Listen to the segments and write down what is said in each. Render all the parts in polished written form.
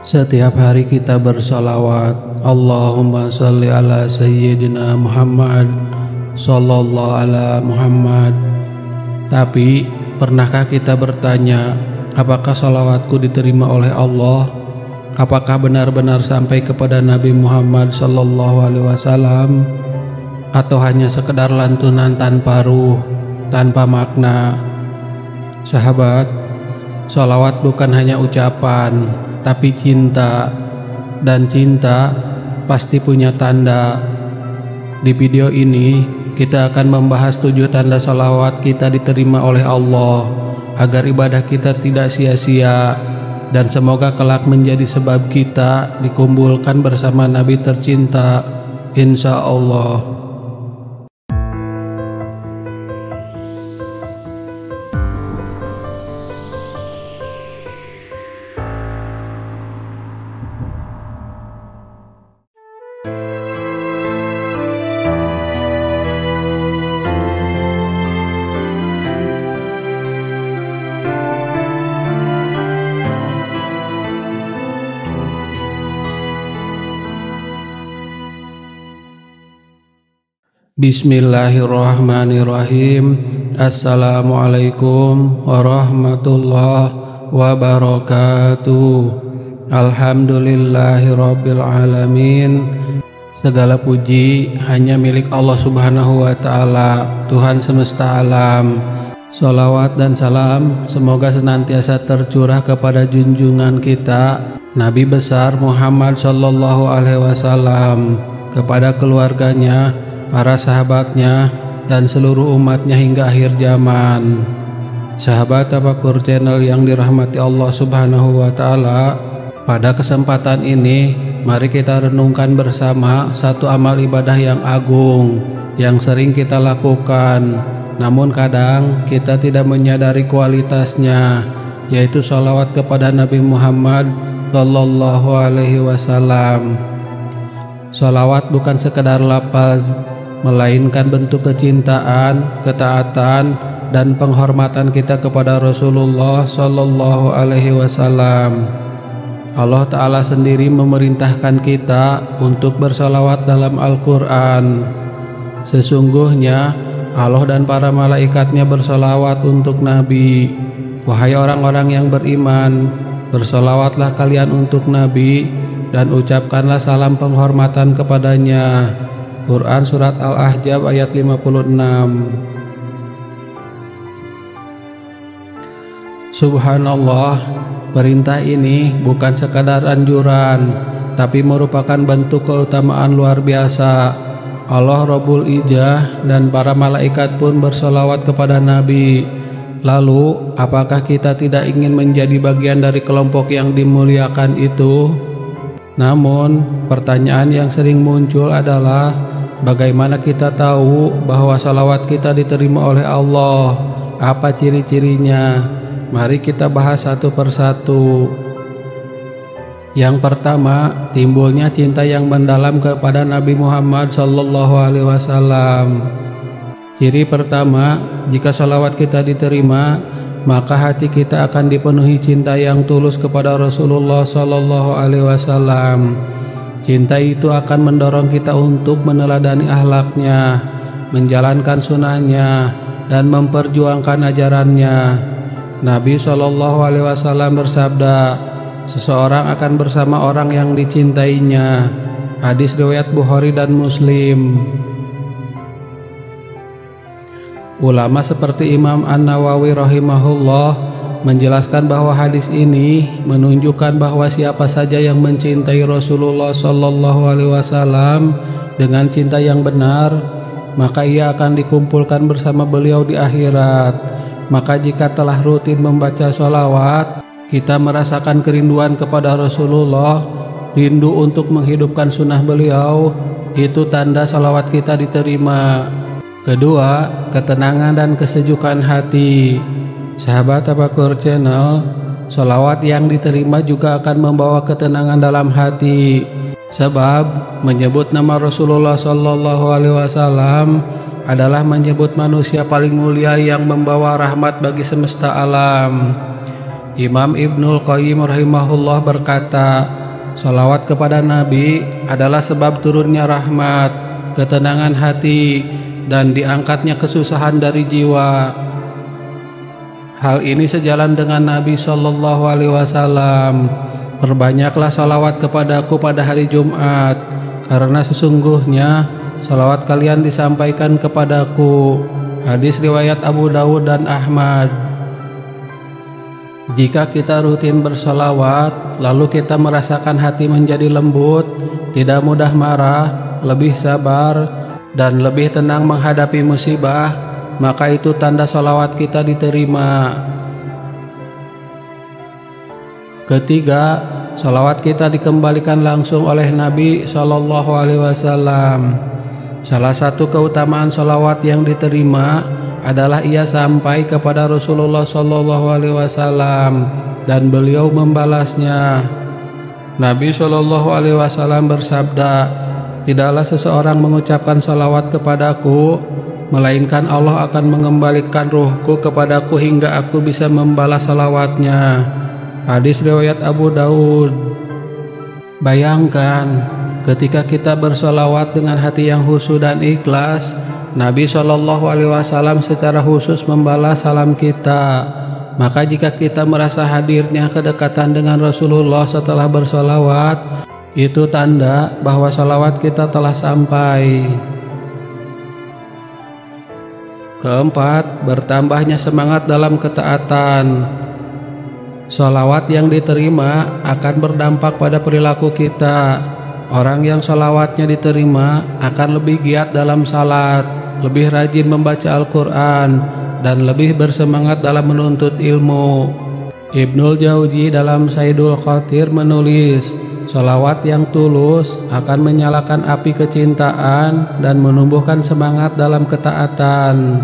Setiap hari kita bersolawat, Allahumma salli ala Sayyidina Muhammad sallallahu ala Muhammad. Tapi pernahkah kita bertanya, apakah solawatku diterima oleh Allah? Apakah benar-benar sampai kepada Nabi Muhammad sallallahu alaihi wasallam, atau hanya sekedar lantunan tanpa ruh, tanpa makna? Sahabat, solawat bukan hanya ucapan, tapi cinta, dan cinta pasti punya tanda. Di video ini kita akan membahas 7 tanda solawat kita diterima oleh Allah, agar ibadah kita tidak sia-sia, dan semoga kelak menjadi sebab kita dikumpulkan bersama Nabi tercinta, insya Allah. Bismillahirrahmanirrahim. Assalamualaikum warahmatullahi wabarakatuh. Alhamdulillahirabbil alamin. Segala puji hanya milik Allah Subhanahu wa taala, Tuhan semesta alam. Sholawat dan salam semoga senantiasa tercurah kepada junjungan kita Nabi besar Muhammad sallallahu alaihi wasallam, kepada keluarganya, para sahabatnya, dan seluruh umatnya hingga akhir zaman. Sahabat Tafakur Channel yang dirahmati Allah Subhanahu wa taala, pada kesempatan ini mari kita renungkan bersama satu amal ibadah yang agung yang sering kita lakukan, namun kadang kita tidak menyadari kualitasnya, yaitu sholawat kepada Nabi Muhammad sallallahu alaihi wasallam. Sholawat bukan sekedar lafaz, melainkan bentuk kecintaan, ketaatan, dan penghormatan kita kepada Rasulullah sallallahu alaihi wasallam. Allah Ta'ala sendiri memerintahkan kita untuk bersolawat dalam Al-Quran. Sesungguhnya Allah dan para malaikatnya bersolawat untuk Nabi. Wahai orang-orang yang beriman, bersolawatlah kalian untuk Nabi dan ucapkanlah salam penghormatan kepadanya. Quran Surat Al-Ahzab ayat 56. Subhanallah, perintah ini bukan sekadar anjuran, tapi merupakan bentuk keutamaan luar biasa. Allah Rabbul Ijah dan para malaikat pun bersolawat kepada Nabi. Lalu, apakah kita tidak ingin menjadi bagian dari kelompok yang dimuliakan itu? Namun, pertanyaan yang sering muncul adalah, bagaimana kita tahu bahwa salawat kita diterima oleh Allah? Apa ciri-cirinya? Mari kita bahas satu persatu. Yang pertama, timbulnya cinta yang mendalam kepada Nabi Muhammad sallallahu alaihi wasallam. Ciri pertama, jika salawat kita diterima, maka hati kita akan dipenuhi cinta yang tulus kepada Rasulullah sallallahu alaihi wasallam. Cinta itu akan mendorong kita untuk meneladani akhlaknya, menjalankan sunnahnya, dan memperjuangkan ajarannya. Nabi SAW bersabda, seseorang akan bersama orang yang dicintainya. Hadis riwayat Bukhari dan Muslim. Ulama seperti Imam An-Nawawi rahimahullah menjelaskan bahwa hadis ini menunjukkan bahwa siapa saja yang mencintai Rasulullah sallallahu alaihi wasallam dengan cinta yang benar, maka ia akan dikumpulkan bersama beliau di akhirat. Maka jika telah rutin membaca sholawat, kita merasakan kerinduan kepada Rasulullah, rindu untuk menghidupkan sunnah beliau, itu tanda sholawat kita diterima. Kedua, ketenangan dan kesejukan hati. Sahabat Tafakur Channel, sholawat yang diterima juga akan membawa ketenangan dalam hati. Sebab menyebut nama Rasulullah sallallahu alaihi wasallam adalah menyebut manusia paling mulia yang membawa rahmat bagi semesta alam. Imam Ibnul Qayyim rahimahullah berkata, salawat kepada Nabi adalah sebab turunnya rahmat, ketenangan hati, dan diangkatnya kesusahan dari jiwa. Hal ini sejalan dengan Nabi SAW. Perbanyaklah salawat kepadaku pada hari Jumat, karena sesungguhnya salawat kalian disampaikan kepadaku. Hadis riwayat Abu Dawud dan Ahmad. Jika kita rutin bersolawat, lalu kita merasakan hati menjadi lembut, tidak mudah marah, lebih sabar, dan lebih tenang menghadapi musibah, maka itu tanda solawat kita diterima. Ketiga, solawat kita dikembalikan langsung oleh Nabi SAW. Salah satu keutamaan solawat yang diterima adalah ia sampai kepada Rasulullah SAW dan beliau membalasnya. Nabi SAW bersabda, tidaklah seseorang mengucapkan salawat kepadaku, melainkan Allah akan mengembalikan ruhku kepadaku hingga aku bisa membalas salawatnya. Hadis riwayat Abu Daud. Bayangkan, ketika kita bersolawat dengan hati yang khusyuk dan ikhlas, Nabi SAW secara khusus membalas salam kita. Maka jika kita merasa hadirnya kedekatan dengan Rasulullah setelah bersolawat, itu tanda bahwa salawat kita telah sampai. Keempat, bertambahnya semangat dalam ketaatan. Salawat yang diterima akan berdampak pada perilaku kita. Orang yang salawatnya diterima akan lebih giat dalam salat, lebih rajin membaca Al-Quran, dan lebih bersemangat dalam menuntut ilmu. Ibnul Jauzi dalam Saidul Qatir menulis, salawat yang tulus akan menyalakan api kecintaan dan menumbuhkan semangat dalam ketaatan.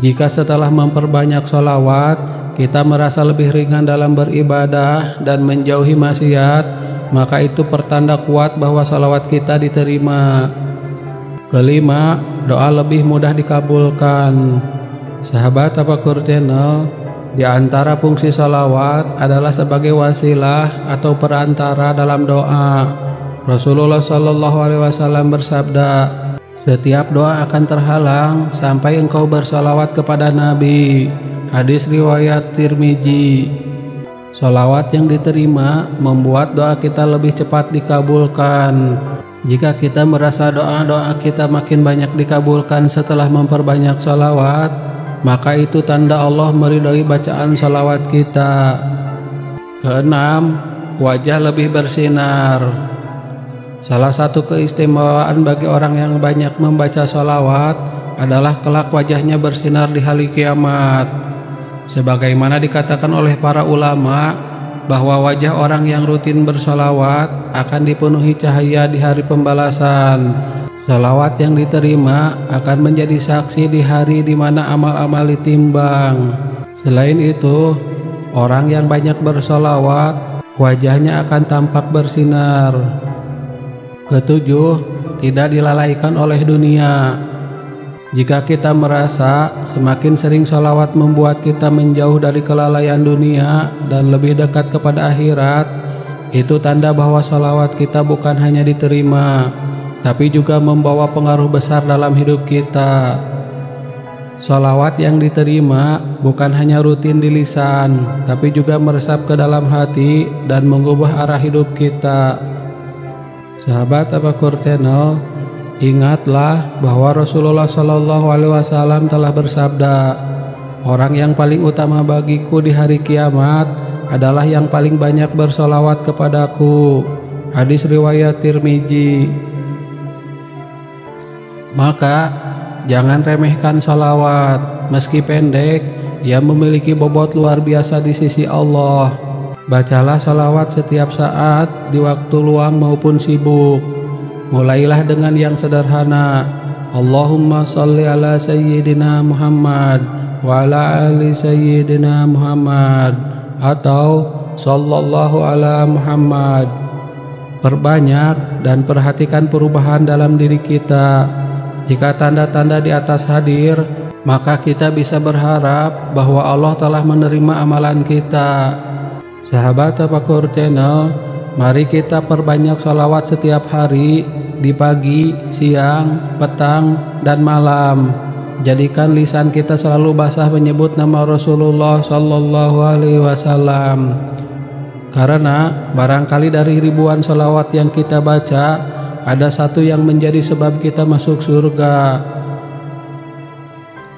Jika setelah memperbanyak salawat, kita merasa lebih ringan dalam beribadah dan menjauhi maksiat, maka itu pertanda kuat bahwa salawat kita diterima. Kelima, doa lebih mudah dikabulkan. Sahabat Tafakur Channel, di antara fungsi salawat adalah sebagai wasilah atau perantara dalam doa. Rasulullah SAW bersabda, setiap doa akan terhalang sampai engkau bersalawat kepada Nabi. Hadis riwayat Tirmizi. Salawat yang diterima membuat doa kita lebih cepat dikabulkan. Jika kita merasa doa-doa kita makin banyak dikabulkan setelah memperbanyak salawat, maka itu tanda Allah meridhai bacaan salawat kita. Keenam, wajah lebih bersinar. Salah satu keistimewaan bagi orang yang banyak membaca salawat adalah kelak wajahnya bersinar di hari kiamat. Sebagaimana dikatakan oleh para ulama bahwa wajah orang yang rutin bersalawat akan dipenuhi cahaya di hari pembalasan. Salawat yang diterima akan menjadi saksi di hari di mana amal-amal ditimbang. Selain itu, orang yang banyak bersalawat wajahnya akan tampak bersinar. Ketujuh, tidak dilalaikan oleh dunia. Jika kita merasa semakin sering salawat membuat kita menjauh dari kelalaian dunia dan lebih dekat kepada akhirat, itu tanda bahwa salawat kita bukan hanya diterima, tapi juga membawa pengaruh besar dalam hidup kita. Salawat yang diterima bukan hanya rutin di lisan, tapi juga meresap ke dalam hati dan mengubah arah hidup kita. Sahabat Tafakur Channel, ingatlah bahwa Rasulullah SAW telah bersabda, orang yang paling utama bagiku di hari kiamat adalah yang paling banyak bersolawat kepadaku. Hadis riwayat Tirmizi. Maka jangan remehkan salawat. Meski pendek, ia memiliki bobot luar biasa di sisi Allah. Bacalah salawat setiap saat, di waktu luang maupun sibuk. Mulailah dengan yang sederhana. Allahumma salli ala Sayyidina Muhammad wa ala ali Sayyidina Muhammad, atau sallallahu ala Muhammad. Perbanyak dan perhatikan perubahan dalam diri kita. Jika tanda-tanda di atas hadir, maka kita bisa berharap bahwa Allah telah menerima amalan kita. Sahabat Tafakur Channel, mari kita perbanyak sholawat setiap hari, di pagi, siang, petang, dan malam. Jadikan lisan kita selalu basah menyebut nama Rasulullah Sallallahu Alaihi Wasallam. Karena barangkali dari ribuan sholawat yang kita baca, ada satu yang menjadi sebab kita masuk surga.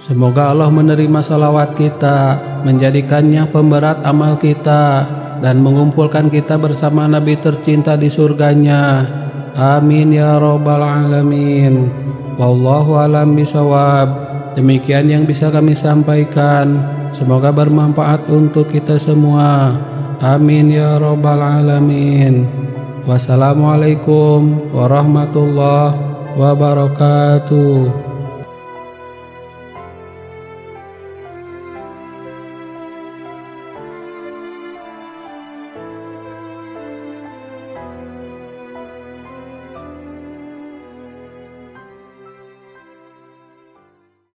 Semoga Allah menerima sholawat kita, menjadikannya pemberat amal kita, dan mengumpulkan kita bersama Nabi tercinta di surganya. Amin ya Rabbal Alamin. Wallahu alam bisawab. Demikian yang bisa kami sampaikan. Semoga bermanfaat untuk kita semua. Amin ya Rabbal Alamin. Wassalamualaikum warahmatullahi wabarakatuh.